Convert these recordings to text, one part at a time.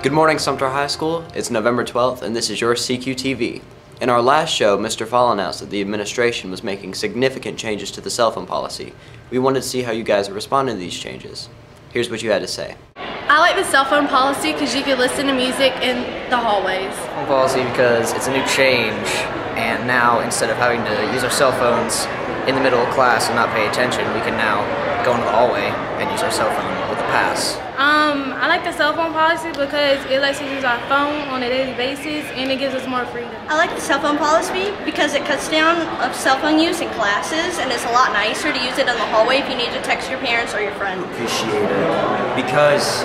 Good morning, Sumter High School. It's November 12th, and this is your CQ TV. In our last show, Mr. Fall announced that the administration was making significant changes to the cell phone policy. We wanted to see how you guys are responding to these changes. Here's what you had to say. I like the cell phone policy because you can listen to music in the hallways. Phone policy because it's a new change, and now instead of having to use our cell phones in the middle of class and not pay attention, we can now go into the hallway and use our cell phone with a pass. I like the cell phone policy because it lets us use our phone on a daily basis and it gives us more freedom. I like the cell phone policy because it cuts down of cell phone use in classes, and it's a lot nicer to use it in the hallway if you need to text your parents or your friend. Appreciate it because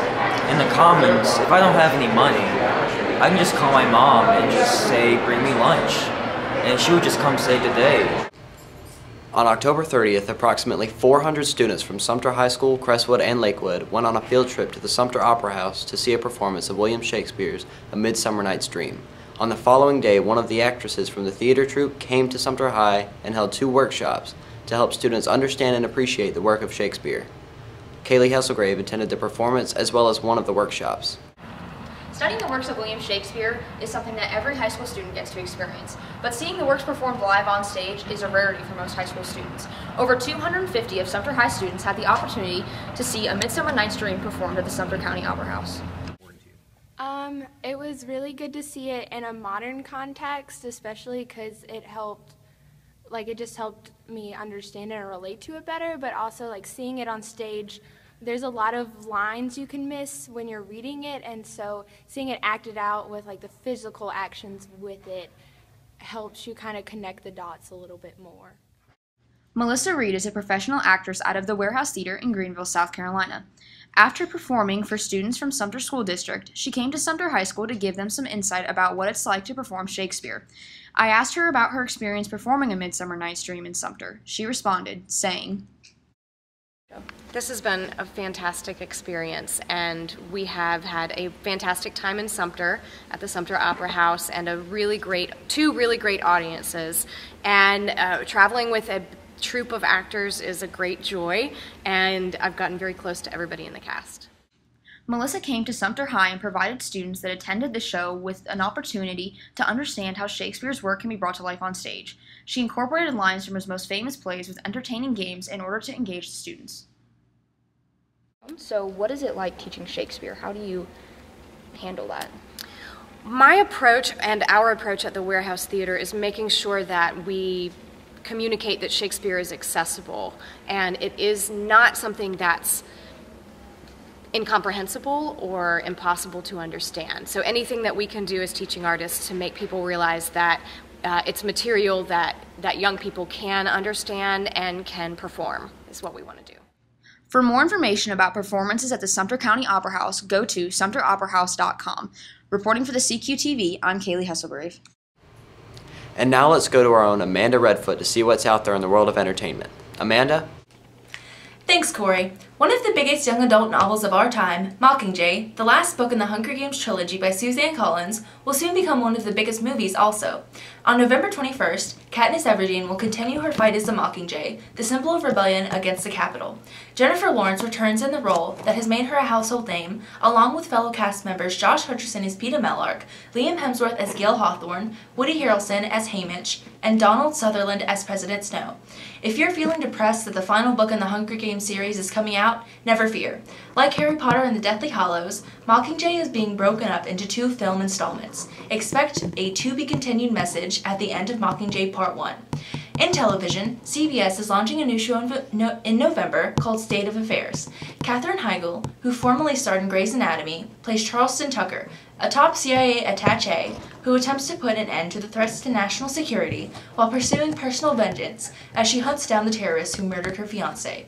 in the Commons, if I don't have any money, I can just call my mom and just say, bring me lunch, and she would just come save the day. On October 30th, approximately 400 students from Sumter High School, Crestwood, and Lakewood went on a field trip to the Sumter Opera House to see a performance of William Shakespeare's A Midsummer Night's Dream. On the following day, one of the actresses from the theater troupe came to Sumter High and held 2 workshops to help students understand and appreciate the work of Shakespeare. Kaylee Hesselgrave attended the performance as well as one of the workshops. Studying the works of William Shakespeare is something that every high school student gets to experience, but seeing the works performed live on stage is a rarity for most high school students. Over 250 of Sumter High students had the opportunity to see A Midsummer Night's Dream performed at the Sumter County Opera House. It was really good to see it in a modern context, especially because it just helped me understand it and relate to it better, but also seeing it on stage, there's a lot of lines you can miss when you're reading it, and so seeing it acted out with the physical actions with it helps you kind of connect the dots a little bit more. Melissa Reed is a professional actress out of the Warehouse Theater in Greenville, South Carolina. After performing for students from Sumter School District, she came to Sumter High School to give them some insight about what it's like to perform Shakespeare. I asked her about her experience performing A Midsummer Night's Dream in Sumter. She responded, saying, This has been a fantastic experience, and we have had a fantastic time in Sumter at the Sumter Opera House and two really great audiences. And traveling with a troupe of actors is a great joy, and I've gotten very close to everybody in the cast. Melissa came to Sumter High and provided students that attended the show with an opportunity to understand how Shakespeare's work can be brought to life on stage. She incorporated lines from his most famous plays with entertaining games in order to engage the students. So what is it like teaching Shakespeare? How do you handle that? My approach and our approach at the Warehouse Theater is making sure that we communicate that Shakespeare is accessible, and it is not something that's incomprehensible or impossible to understand. So anything that we can do as teaching artists to make people realize that it's material that young people can understand and can perform is what we want to do. For more information about performances at the Sumter County Opera House, go to sumteroperahouse.com. Reporting for the CQ TV, I'm Kaylee Hesselgrave. And now let's go to our own Amanda Redfoot to see what's out there in the world of entertainment. Amanda? Thanks, Corey. One of the biggest young adult novels of our time, Mockingjay, the last book in the Hunger Games trilogy by Suzanne Collins, will soon become one of the biggest movies also. On November 21st, Katniss Everdeen will continue her fight as the Mockingjay, the symbol of rebellion against the Capitol. Jennifer Lawrence returns in the role that has made her a household name, along with fellow cast members Josh Hutcherson as Peeta Mellark, Liam Hemsworth as Gale Hawthorne, Woody Harrelson as Haymitch, and Donald Sutherland as President Snow. If you're feeling depressed that the final book in the Hunger Games series is coming out, never fear. Like Harry Potter and the Deathly Hallows, Mockingjay is being broken up into 2 film installments. Expect a to-be-continued message at the end of Mockingjay Part 1. In television, CBS is launching a new show in November called State of Affairs. Katherine Heigl, who formerly starred in Grey's Anatomy, plays Charleston Tucker, a top CIA attaché who attempts to put an end to the threats to national security while pursuing personal vengeance as she hunts down the terrorists who murdered her fiancé.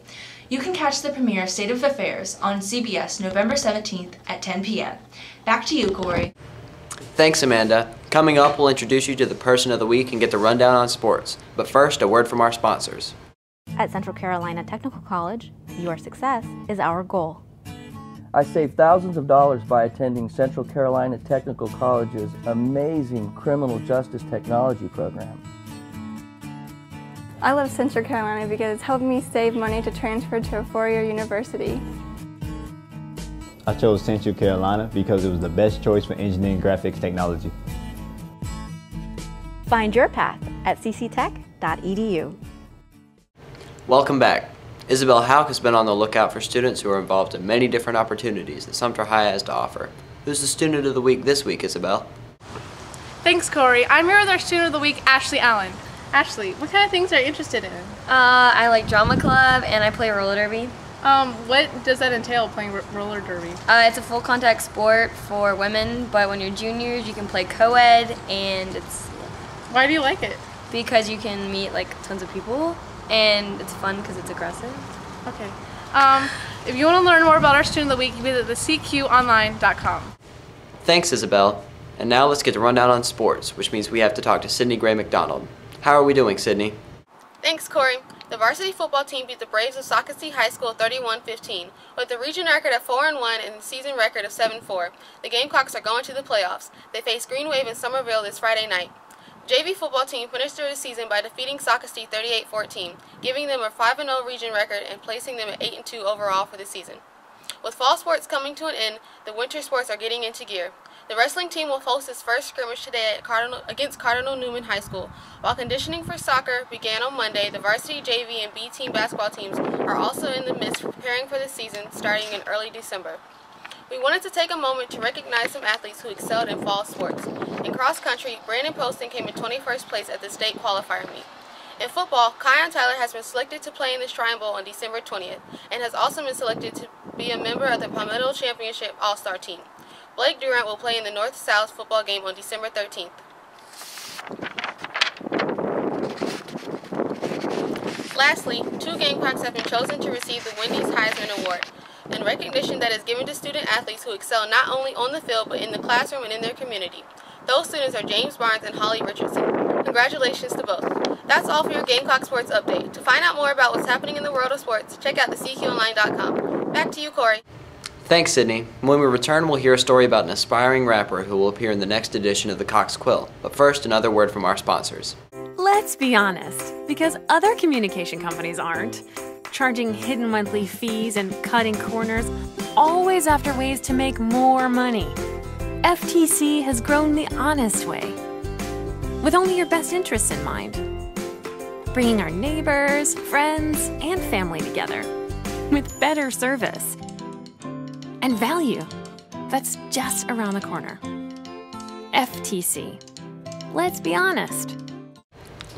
You can catch the premiere of State of Affairs on CBS November 17th at 10 p.m. Back to you, Corey. Thanks, Amanda. Coming up, we'll introduce you to the Person of the Week and get the rundown on sports. But first, a word from our sponsors. At Central Carolina Technical College, your success is our goal. I saved thousands of dollars by attending Central Carolina Technical College's amazing criminal justice technology program. I love Central Carolina because it's helped me save money to transfer to a four-year university. I chose Central Carolina because it was the best choice for engineering graphics technology. Find your path at cctech.edu. Welcome back. Isabel Hauk has been on the lookout for students who are involved in many different opportunities that Sumter High has to offer. Who's the Student of the Week this week, Isabel? Thanks, Corey. I'm here with our Student of the Week, Ashley Allen. Ashley, what kind of things are you interested in? I like drama club and I play roller derby. What does that entail, playing roller derby? It's a full contact sport for women, but when you're juniors you can play co-ed, and it's... Why do you like it? Because you can meet like tons of people and it's fun because it's aggressive. Okay. If you want to learn more about our Student of the Week, you visit the CQonline.com. Thanks, Isabel. And now let's get the rundown on sports, which means we have to talk to Sydney Gray McDonald. How are we doing, Sydney? Thanks, Corey. The varsity football team beat the Braves of Socastee High School 31-15. With a region record of 4-1 and a season record of 7-4, the Gamecocks are going to the playoffs. They face Green Wave in Somerville this Friday night. The JV football team finished their season by defeating Socastee 38-14, giving them a 5-0 region record and placing them at 8-2 overall for the season. With fall sports coming to an end, the winter sports are getting into gear. The wrestling team will host its first scrimmage today against Cardinal Newman High School. While conditioning for soccer began on Monday, the varsity, JV, and B team basketball teams are also in the midst of preparing for the season starting in early December. We wanted to take a moment to recognize some athletes who excelled in fall sports. In cross country, Brandon Poston came in 21st place at the state qualifier meet. In football, Kion Tyler has been selected to play in the Shrine Bowl on December 20th and has also been selected to be a member of the Palmetto Championship All-Star team. Blake Durant will play in the North-South football game on December 13th. Lastly, 2 Gamecocks have been chosen to receive the Wendy's Heisman Award, in recognition that is given to student athletes who excel not only on the field but in the classroom and in their community. Those students are James Barnes and Holly Richardson. Congratulations to both. That's all for your Gamecock Sports Update. To find out more about what's happening in the world of sports, check out the CQonline.com. Back to you, Corey. Thanks, Sydney. When we return, we'll hear a story about an aspiring rapper who will appear in the next edition of the Cox Quill. But first, another word from our sponsors. Let's be honest, because other communication companies aren't. Charging hidden monthly fees and cutting corners, always after ways to make more money. FTC has grown the honest way, with only your best interests in mind. Bringing our neighbors, friends, and family together with better service and value that's just around the corner. FTC. Let's be honest.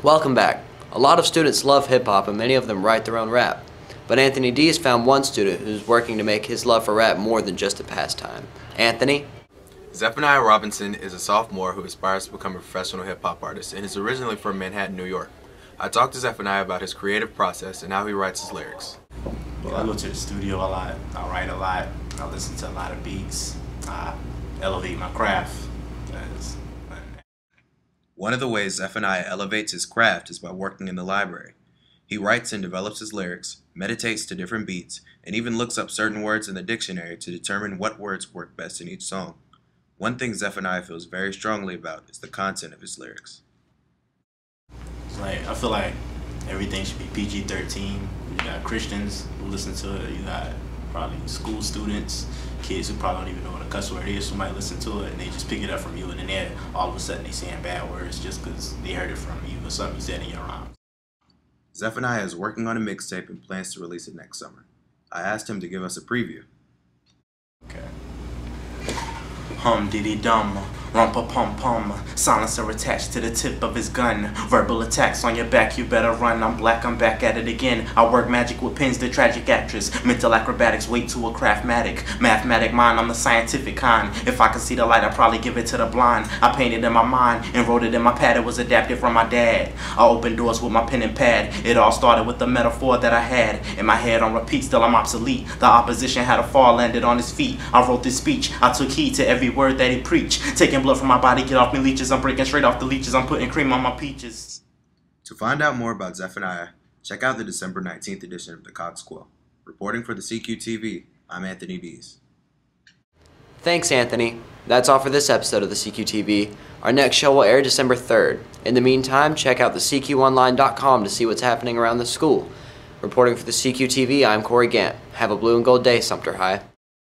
Welcome back. A lot of students love hip-hop and many of them write their own rap. But Anthony D has found one student who's working to make his love for rap more than just a pastime. Anthony? Zephaniah Robinson is a sophomore who aspires to become a professional hip-hop artist and is originally from Manhattan, New York. I talked to Zephaniah about his creative process and how he writes his lyrics. Well, I go to the studio a lot, I write a lot, I listen to a lot of beats, I elevate my craft. One of the ways Zephaniah elevates his craft is by working in the library. He writes and develops his lyrics, meditates to different beats, and even looks up certain words in the dictionary to determine what words work best in each song. One thing Zephaniah feels very strongly about is the content of his lyrics. It's like, I feel like everything should be PG-13. You got Christians who listen to it, you got probably school students, kids who probably don't even know what a cuss word is, who might listen to it and they just pick it up from you, and then all of a sudden they saying bad words just because they heard it from you or something you said in your rhymes. Zephaniah is working on a mixtape and plans to release it next summer. I asked him to give us a preview. Okay. Hum diddy dum, rumpa pum pum, silencer attached to the tip of his gun. Verbal attacks on your back, you better run. I'm black, I'm back at it again. I work magic with pins, the tragic actress. Mental acrobatics, wait to a craftmatic. Mathematic mind, I'm the scientific kind. If I could see the light, I'd probably give it to the blind. I painted in my mind and wrote it in my pad. It was adapted from my dad. I opened doors with my pen and pad. It all started with the metaphor that I had in my head on repeat, still I'm obsolete. The opposition had a fall, landed on his feet. I wrote this speech, I took heed to every word that he preached. Taking blood from my body, get off me leeches. I'm breaking straight off the leeches. I'm putting cream on my peaches. To find out more about Zephaniah, check out the December 19th edition of the Cox Quill. Reporting for the CQ TV, I'm Anthony Dees. Thanks, Anthony. That's all for this episode of the CQ TV. Our next show will air December 3rd. In the meantime, check out the CQonline.com to see what's happening around the school. Reporting for the CQ TV, I'm Corey Gant. Have a blue and gold day, Sumter High.